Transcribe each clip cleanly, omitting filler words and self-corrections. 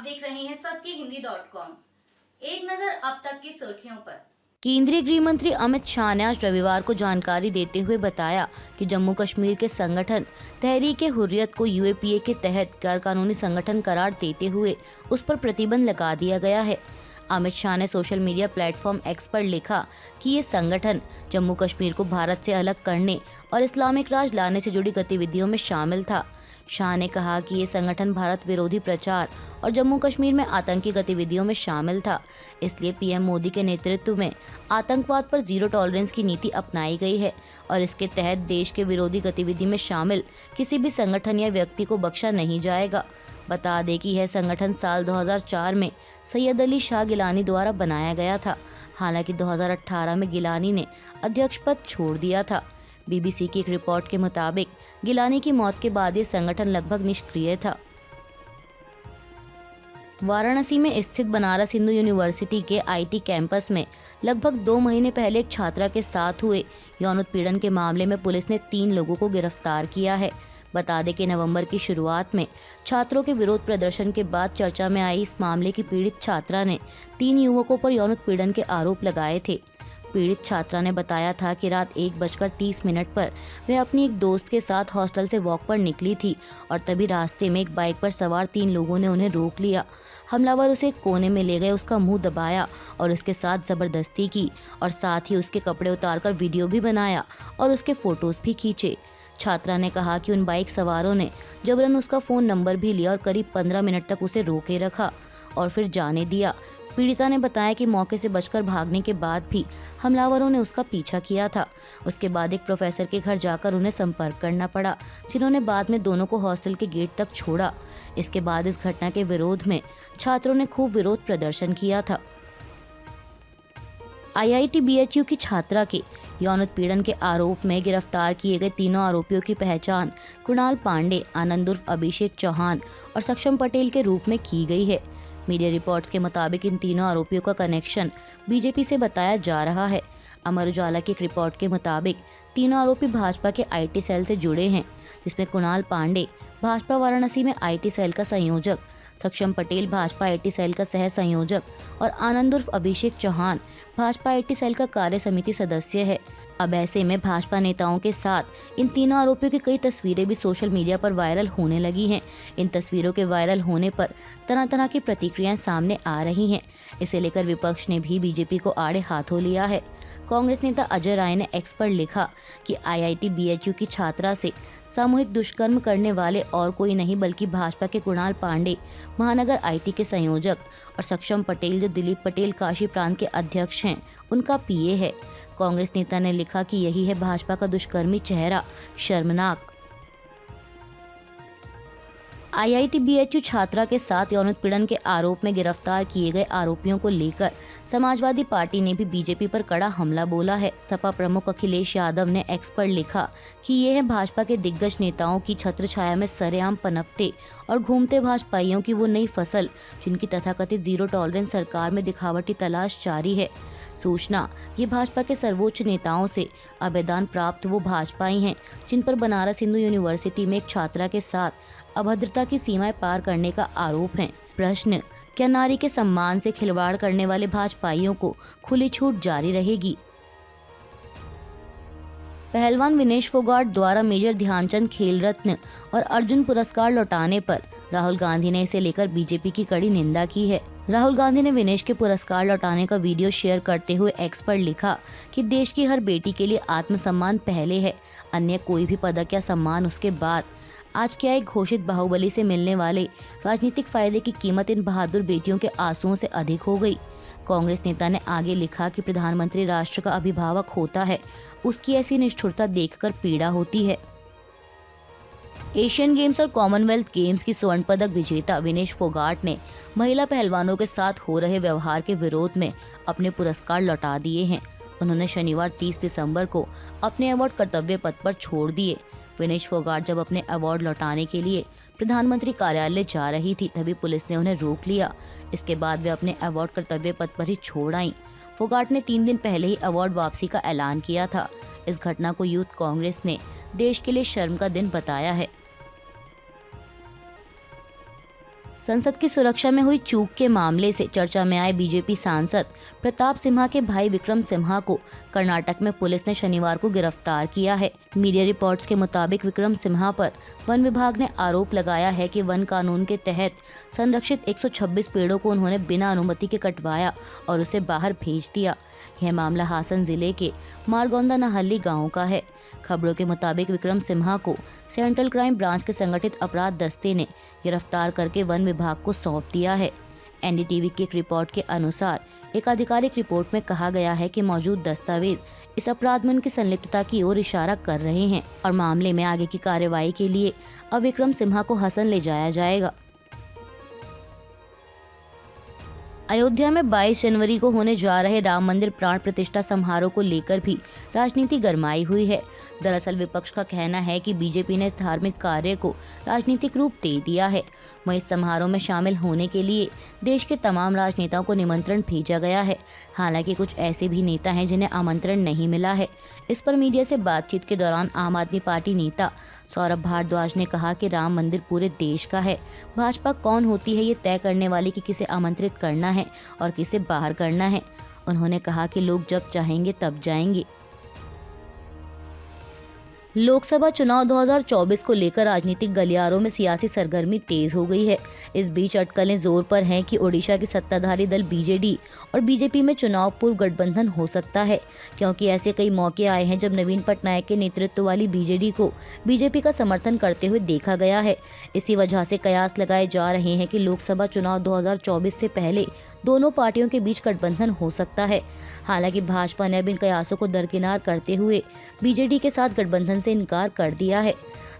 देख रहे हैं सबकी हिंदी.com। एक नजर अब तक की सुर्खियों पर। केंद्रीय गृह मंत्री अमित शाह ने आज रविवार को जानकारी देते हुए बताया कि जम्मू कश्मीर के संगठन तहरीक-ए-हुर्रियत को यूएपीए के तहत गैरकानूनी संगठन करार देते हुए उस पर प्रतिबंध लगा दिया गया है। अमित शाह ने सोशल मीडिया प्लेटफॉर्म एक्स पर लिखा कि ये संगठन जम्मू कश्मीर को भारत से अलग करने और इस्लामिक राज लाने से जुड़ी गतिविधियों में शामिल था। शाह ने कहा कि ये संगठन भारत विरोधी प्रचार और जम्मू कश्मीर में आतंकी गतिविधियों में शामिल था, इसलिए पीएम मोदी के नेतृत्व में आतंकवाद पर जीरो टॉलरेंस की नीति अपनाई गई है और इसके तहत देश के विरोधी गतिविधि में शामिल किसी भी संगठन या व्यक्ति को बख्शा नहीं जाएगा। बता दें कि यह संगठन साल 2004 में सैयद अली शाह गिलानी द्वारा बनाया गया था। हालांकि 2018 में गिलानी ने अध्यक्ष पद छोड़ दिया था। बीबीसी की एक रिपोर्ट के मुताबिक गिलानी की मौत के बाद ये संगठन लगभग निष्क्रिय था। वाराणसी में स्थित बनारस हिंदू यूनिवर्सिटी के आईटी कैंपस में लगभग 2 महीने पहले एक छात्रा के साथ हुए यौन उत्पीड़न के मामले में पुलिस ने 3 लोगों को गिरफ्तार किया है। बता दें कि नवंबर की शुरुआत में छात्रों के विरोध प्रदर्शन के बाद चर्चा में आई इस मामले की पीड़ित छात्रा ने 3 युवकों पर यौन उत्पीड़न के आरोप लगाए थे। पीड़ित छात्रा ने बताया था कि रात 1:30 पर वह अपनी एक दोस्त के साथ हॉस्टल से वॉक पर निकली थी और तभी रास्ते में एक बाइक पर सवार 3 लोगों ने उन्हें रोक लिया। हमलावर उसे एक कोने में ले गए, उसका मुंह दबाया और उसके साथ जबरदस्ती की और साथ ही उसके कपड़े उतारकर वीडियो भी बनाया और उसके फोटोज भी खींचे। छात्रा ने कहा कि उन बाइक सवारों ने जबरन उसका फोन नंबर भी लिया और करीब 15 मिनट तक उसे रोके रखा और फिर जाने दिया। पीड़िता ने बताया कि मौके से बचकर भागने के बाद भी हमलावरों ने उसका पीछा किया था। उसके बाद एक प्रोफेसर के घर जाकर उन्हें संपर्क करना पड़ा, जिन्होंने बाद में दोनों को हॉस्टल के गेट तक छोड़ा। इसके बाद इस घटना के विरोध में छात्रों ने खूब विरोध प्रदर्शन किया था। आईआईटी बीएचयू की छात्रा के यौन उत्पीड़न के आरोप में गिरफ्तार किए गए तीनों आरोपियों की पहचान कुणाल पांडे, आनंद उर्फ अभिषेक चौहान और सक्षम पटेल के रूप में की गई है। मीडिया रिपोर्ट्स के मुताबिक इन तीनों आरोपियों का कनेक्शन बीजेपी से बताया जा रहा है। अमर उजाला की एक रिपोर्ट के मुताबिक तीनों आरोपी भाजपा के आईटी सेल से जुड़े हैं, जिसमें कुणाल पांडे भाजपा वाराणसी में आईटी सेल का संयोजक, सक्षम पटेल भाजपा आईटी सेल का सह संयोजक और आनंद उर्फ अभिषेक चौहान भाजपा आईटी सेल का कार्य समिति सदस्य है। अब ऐसे में भाजपा नेताओं के साथ इन तीनों आरोपियों की कई तस्वीरें भी सोशल मीडिया पर वायरल होने लगी हैं। इन तस्वीरों के वायरल होने पर तरह तरह की प्रतिक्रियाएं सामने आ रही हैं। इसे लेकर विपक्ष ने भी बीजेपी को आड़े हाथों लिया है। कांग्रेस नेता अजय राय ने एक्स पर लिखा कि आईआईटी बीएचयू की छात्रा से सामूहिक दुष्कर्म करने वाले और कोई नहीं बल्कि भाजपा के कुणाल पांडे, महानगर आईटी के संयोजक, और सक्षम पटेल जो दिलीप पटेल काशी प्रांत के अध्यक्ष हैं, उनका पीए है। कांग्रेस नेता ने लिखा कि यही है भाजपा का दुष्कर्मी चेहरा, शर्मनाक। आईआईटी बीएचयू छात्रा के साथ यौन उत्पीड़न के आरोप में गिरफ्तार किए गए आरोपियों को लेकर समाजवादी पार्टी ने भी बीजेपी पर कड़ा हमला बोला है। सपा प्रमुख अखिलेश यादव ने एक्स पर लिखा कि ये है भाजपा के दिग्गज नेताओं की छत्र छाया में सरेआम पनपते और घूमते भाजपाइयों की वो नई फसल, जिनकी तथाकथित जीरो टॉलरेंस सरकार में दिखावटी तलाश जारी है। सूचना, ये भाजपा के सर्वोच्च नेताओं से आवेदन प्राप्त वो भाजपाई हैं जिन पर बनारस हिंदू यूनिवर्सिटी में एक छात्रा के साथ अभद्रता की सीमाएं पार करने का आरोप है। प्रश्न, क्या नारी के सम्मान से खिलवाड़ करने वाले भाजपाइयों को खुली छूट जारी रहेगी? पहलवान विनेश फोगाट द्वारा मेजर ध्यानचंद खेल रत्न और अर्जुन पुरस्कार लौटाने पर राहुल गांधी ने इसे लेकर बीजेपी की कड़ी निंदा की है। राहुल गांधी ने विनेश के पुरस्कार लौटाने का वीडियो शेयर करते हुए एक्स पर लिखा कि देश की हर बेटी के लिए आत्मसम्मान पहले है, अन्य कोई भी पदक या सम्मान उसके बाद। आज क्या एक घोषित बाहुबली से मिलने वाले राजनीतिक फायदे की कीमत इन बहादुर बेटियों के आंसुओं से अधिक हो गई। कांग्रेस नेता ने आगे लिखा कि प्रधानमंत्री राष्ट्र का अभिभावक होता है, उसकी ऐसी निष्ठुरता देखकर पीड़ा होती है। एशियन गेम्स और कॉमनवेल्थ गेम्स की स्वर्ण पदक विजेता विनेश फोगाट ने महिला पहलवानों के साथ हो रहे व्यवहार के विरोध में अपने पुरस्कार लौटा दिए हैं। उन्होंने शनिवार 30 दिसंबर को अपने अवार्ड कर्तव्य पथ पर छोड़ दिए। विनेश फोगाट जब अपने अवार्ड लौटाने के लिए प्रधानमंत्री कार्यालय जा रही थी, तभी पुलिस ने उन्हें रोक लिया। इसके बाद वे अपने अवार्ड कर्तव्य पथ पर ही छोड़ आईं। फोगाट ने 3 दिन पहले ही अवार्ड वापसी का ऐलान किया था। इस घटना को यूथ कांग्रेस ने देश के लिए शर्म का दिन बताया है। संसद की सुरक्षा में हुई चूक के मामले से चर्चा में आए बीजेपी सांसद प्रताप सिम्हा के भाई विक्रम सिम्हा को कर्नाटक में पुलिस ने शनिवार को गिरफ्तार किया है। मीडिया रिपोर्ट्स के मुताबिक विक्रम सिम्हा पर वन विभाग ने आरोप लगाया है कि वन कानून के तहत संरक्षित 126 पेड़ों को उन्होंने बिना अनुमति के कटवाया और उसे बाहर भेज दिया। यह मामला हासन जिले के मारगोंदा नहल्ली गाँव का है। खबरों के मुताबिक विक्रम सिम्हा को सेंट्रल क्राइम ब्रांच के संगठित अपराध दस्ते ने गिरफ्तार करके वन विभाग को सौंप दिया है। एनडीटीवी की एक रिपोर्ट के अनुसार एक आधिकारिक रिपोर्ट में कहा गया है कि मौजूद दस्तावेज इस अपराध में उनकी संलिप्तता की ओर इशारा कर रहे हैं और मामले में आगे की कार्रवाई के लिए अब विक्रम सिम्हा को हसन ले जाया जाएगा। अयोध्या में 22 जनवरी को होने जा रहे राम मंदिर प्राण प्रतिष्ठा समारोह को लेकर भी राजनीति गरमाई हुई है। दरअसल विपक्ष का कहना है कि बीजेपी ने इस धार्मिक कार्य को राजनीतिक रूप दे दिया है। वहीं इस समारोह में शामिल होने के लिए देश के तमाम राजनेताओं को निमंत्रण भेजा गया है। हालांकि कुछ ऐसे भी नेता हैं जिन्हें आमंत्रण नहीं मिला है। इस पर मीडिया से बातचीत के दौरान आम आदमी पार्टी नेता सौरभ भारद्वाज ने कहा कि राम मंदिर पूरे देश का है। भाजपा कौन होती है ये तय करने वाली कि किसे आमंत्रित करना है और किसे बाहर करना है। उन्होंने कहा कि लोग जब चाहेंगे तब जाएंगे। लोकसभा चुनाव 2024 को लेकर राजनीतिक गलियारों में सियासी सरगर्मी तेज हो गई है। इस बीच अटकलें जोर पर हैं कि ओडिशा की सत्ताधारी दल बीजेडी और बीजेपी में चुनाव पूर्व गठबंधन हो सकता है, क्योंकि ऐसे कई मौके आए हैं जब नवीन पटनायक के नेतृत्व वाली बीजेडी को बीजेपी का समर्थन करते हुए देखा गया है। इसी वजह से कयास लगाए जा रहे हैं कि लोकसभा चुनाव 2024 से पहले दोनों पार्टियों के बीच गठबंधन हो सकता है। हालांकि भाजपा ने अब इन कयासों को दरकिनार करते हुए बीजेडी के साथ गठबंधन से इनकार कर दिया है।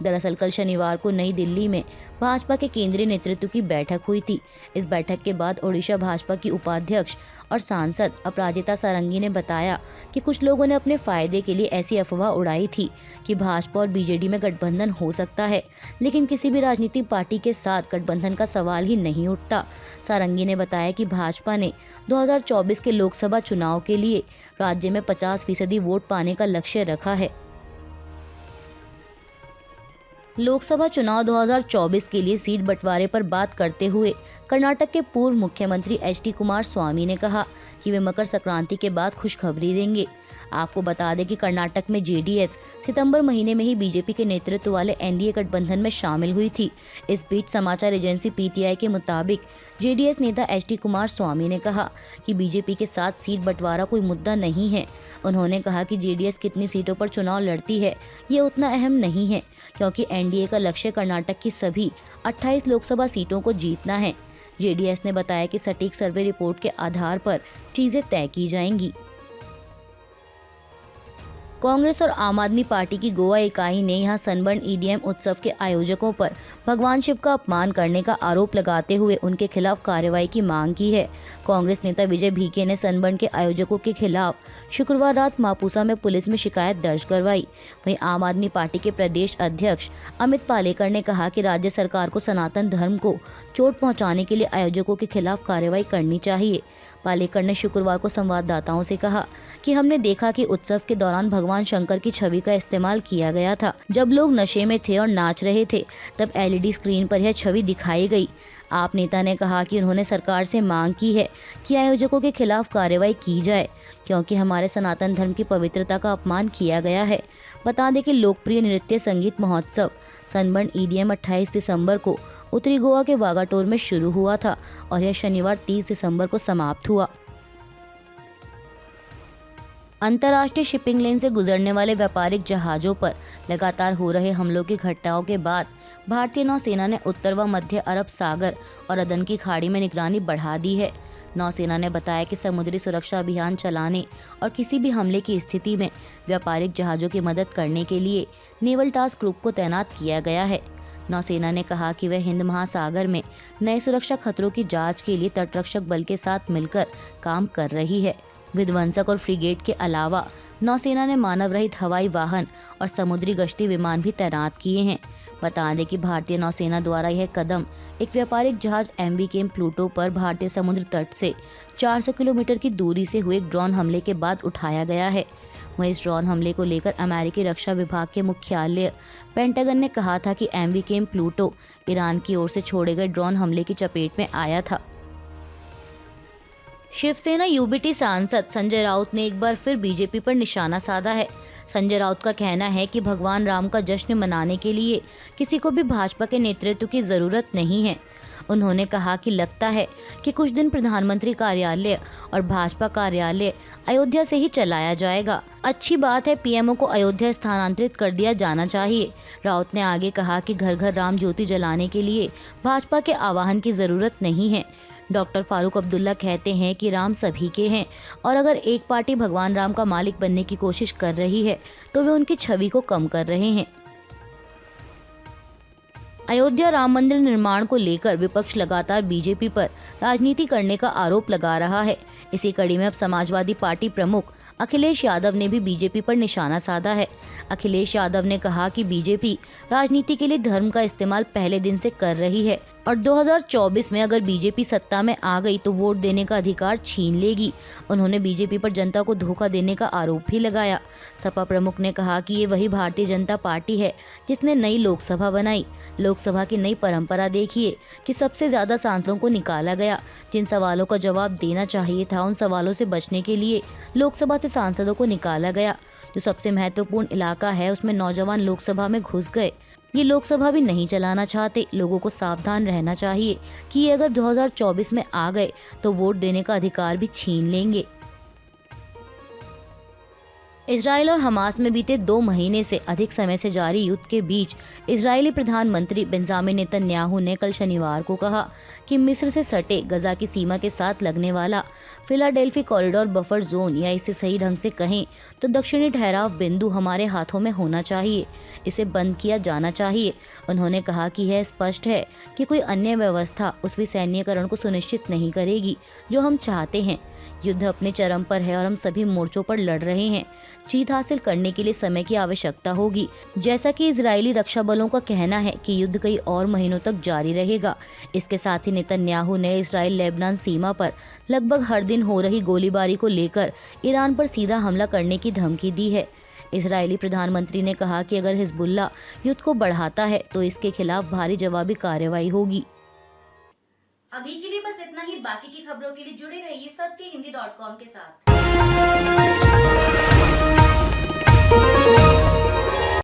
दरअसल कल शनिवार को नई दिल्ली में भाजपा के केंद्रीय नेतृत्व की बैठक हुई थी। इस बैठक के बाद ओडिशा भाजपा की उपाध्यक्ष और सांसद अपराजिता सारंगी ने बताया कि कुछ लोगों ने अपने फायदे के लिए ऐसी अफवाह उड़ाई थी कि भाजपा और बीजेडी में गठबंधन हो सकता है, लेकिन किसी भी राजनीतिक पार्टी के साथ गठबंधन का सवाल ही नहीं उठता। सारंगी ने बताया कि भाजपा ने 2024 के लोकसभा चुनाव के लिए राज्य में 50% वोट पाने का लक्ष्य रखा है। लोकसभा चुनाव 2024 के लिए सीट बंटवारे पर बात करते हुए कर्नाटक के पूर्व मुख्यमंत्री एच.डी. कुमारस्वामी ने कहा कि वे मकर संक्रांति के बाद खुशखबरी देंगे। आपको बता दें कि कर्नाटक में जेडीएस सितंबर महीने में ही बीजेपी के नेतृत्व वाले एनडीए गठबंधन में शामिल हुई थी। इस बीच समाचार एजेंसी पीटीआई के मुताबिक जेडीएस नेता एच.डी. कुमारस्वामी ने कहा कि बीजेपी के साथ सीट बंटवारा कोई मुद्दा नहीं है। उन्होंने कहा कि जेडीएस कितनी सीटों पर चुनाव लड़ती है ये उतना अहम नहीं है, क्योंकि एनडीए का लक्ष्य कर्नाटक की सभी 28 लोकसभा सीटों को जीतना है। जेडीएस ने बताया कि सटीक सर्वे रिपोर्ट के आधार पर चीजें तय की जाएंगी। कांग्रेस और आम आदमी पार्टी की गोवा इकाई ने यहां सनबर्न ईडीएम उत्सव के आयोजकों पर भगवान शिव का अपमान करने का आरोप लगाते हुए उनके खिलाफ कार्रवाई की मांग की है। कांग्रेस नेता विजय भीके ने सनबर्न के आयोजकों के खिलाफ शुक्रवार रात मापुसा में पुलिस में शिकायत दर्ज करवाई। वहीं आम आदमी पार्टी के प्रदेश अध्यक्ष अमित पालेकर ने कहा कि राज्य सरकार को सनातन धर्म को चोट पहुंचाने के लिए आयोजकों के खिलाफ कार्रवाई करनी चाहिए। पालेकर ने शुक्रवार को संवाददाताओं से कहा कि हमने देखा कि उत्सव के दौरान भगवान शंकर की छवि का इस्तेमाल किया गया था। जब लोग नशे में थे और नाच रहे थे तब एलईडी स्क्रीन पर यह छवि दिखाई गई। आप नेता ने कहा कि उन्होंने सरकार से मांग की है कि आयोजकों के खिलाफ कार्रवाई की जाए, क्योंकि हमारे सनातन धर्म की पवित्रता का अपमान किया गया है। बता दें कि लोकप्रिय नृत्य संगीत महोत्सव सनबर्न ईडीएम 28 दिसंबर को उत्तरी गोवा के वागाटोर में शुरू हुआ था और यह शनिवार 30 दिसंबर को समाप्त हुआ। अंतर्राष्ट्रीय शिपिंग लेन से गुजरने वाले व्यापारिक जहाजों पर लगातार हो रहे हमलों की घटनाओं के बाद भारतीय नौसेना ने उत्तर व मध्य अरब सागर और अदन की खाड़ी में निगरानी बढ़ा दी है। नौसेना ने बताया कि समुद्री सुरक्षा अभियान चलाने और किसी भी हमले की स्थिति में व्यापारिक जहाजों की मदद करने के लिए नेवल टास्क ग्रुप को तैनात किया गया है। नौसेना ने कहा कि वह हिंद महासागर में नए सुरक्षा खतरों की जांच के लिए तटरक्षक बल के साथ मिलकर काम कर रही है। विध्वंसक और फ्रिगेट के अलावा नौसेना ने मानव रहित हवाई वाहन और समुद्री गश्ती विमान भी तैनात किए हैं। बता दें कि भारतीय नौसेना द्वारा यह कदम एक व्यापारिक जहाज एमवी केम प्लूटो पर भारतीय समुद्र तट से 400 किलोमीटर की दूरी से हुए ड्रोन हमले के बाद उठाया गया है। वहीं इस ड्रोन हमले को लेकर अमेरिकी रक्षा विभाग के मुख्यालय पेंटागन ने कहा था कि MV-KM प्लूटो ईरान की ओर से छोड़े गए ड्रोन हमले की चपेट में आया था। शिवसेना UBT सांसद संजय राउत ने एक बार फिर बीजेपी पर निशाना साधा है। संजय राउत का कहना है कि भगवान राम का जश्न मनाने के लिए किसी को भी भाजपा के नेतृत्व की जरूरत नहीं है। उन्होंने कहा कि लगता है कि कुछ दिन प्रधानमंत्री कार्यालय और भाजपा कार्यालय अयोध्या से ही चलाया जाएगा। अच्छी बात है, PMO को अयोध्या स्थानांतरित कर दिया जाना चाहिए। राउत ने आगे कहा कि घर घर राम ज्योति जलाने के लिए भाजपा के आह्वान की जरूरत नहीं है। डॉक्टर फारूक अब्दुल्ला कहते हैं कि राम सभी के हैं और अगर एक पार्टी भगवान राम का मालिक बनने की कोशिश कर रही है तो वे उनकी छवि को कम कर रहे हैं। अयोध्या राम मंदिर निर्माण को लेकर विपक्ष लगातार बीजेपी पर राजनीति करने का आरोप लगा रहा है। इसी कड़ी में अब समाजवादी पार्टी प्रमुख अखिलेश यादव ने भी बीजेपी पर निशाना साधा है। अखिलेश यादव ने कहा कि बीजेपी राजनीति के लिए धर्म का इस्तेमाल पहले दिन से कर रही है और 2024 में अगर बीजेपी सत्ता में आ गई तो वोट देने का अधिकार छीन लेगी। उन्होंने बीजेपी पर जनता को धोखा देने का आरोप भी लगाया। सपा प्रमुख ने कहा कि ये वही भारतीय जनता पार्टी है जिसने नई लोकसभा बनाई। लोकसभा की नई परंपरा देखिए कि सबसे ज्यादा सांसदों को निकाला गया। जिन सवालों का जवाब देना चाहिए था उन सवालों से बचने के लिए लोकसभा से सांसदों को निकाला गया। जो सबसे महत्वपूर्ण इलाका है उसमें नौजवान लोकसभा में घुस गए। ये लोकसभा भी नहीं चलाना चाहते। लोगों को सावधान रहना चाहिए कि ये अगर 2024 में आ गए तो वोट देने का अधिकार भी छीन लेंगे। इजराइल और हमास में बीते 2 महीने से अधिक समय से जारी युद्ध के बीच इजरायली प्रधानमंत्री बेंजामिन नेतन्याहू ने कल शनिवार को कहा कि मिस्र से सटे गजा की सीमा के साथ लगने वाला फिलाडेल्फी कॉरिडोर बफर जोन, या इसे सही ढंग से कहें तो दक्षिणी ठहराव बिंदु, हमारे हाथों में होना चाहिए। इसे बंद किया जाना चाहिए। उन्होंने कहा कि यह स्पष्ट है कि कोई अन्य व्यवस्था उस विसैन्यीकरण को सुनिश्चित नहीं करेगी जो हम चाहते हैं। युद्ध अपने चरम पर है और हम सभी मोर्चों पर लड़ रहे हैं। जीत हासिल करने के लिए समय की आवश्यकता होगी। जैसा कि इजरायली रक्षा बलों का कहना है कि युद्ध कई और महीनों तक जारी रहेगा। इसके साथ ही नेतन्याहू ने इजराइल लेबनान सीमा पर लगभग हर दिन हो रही गोलीबारी को लेकर ईरान पर सीधा हमला करने की धमकी दी है। इजरायली प्रधानमंत्री ने कहा कि अगर हिजबुल्ला युद्ध को बढ़ाता है तो इसके खिलाफ भारी जवाबी कार्रवाई होगी। अभी के लिए बस इतना ही। बाकी की खबरों के लिए जुड़े रहिए सत्यहिंदी.com के साथ।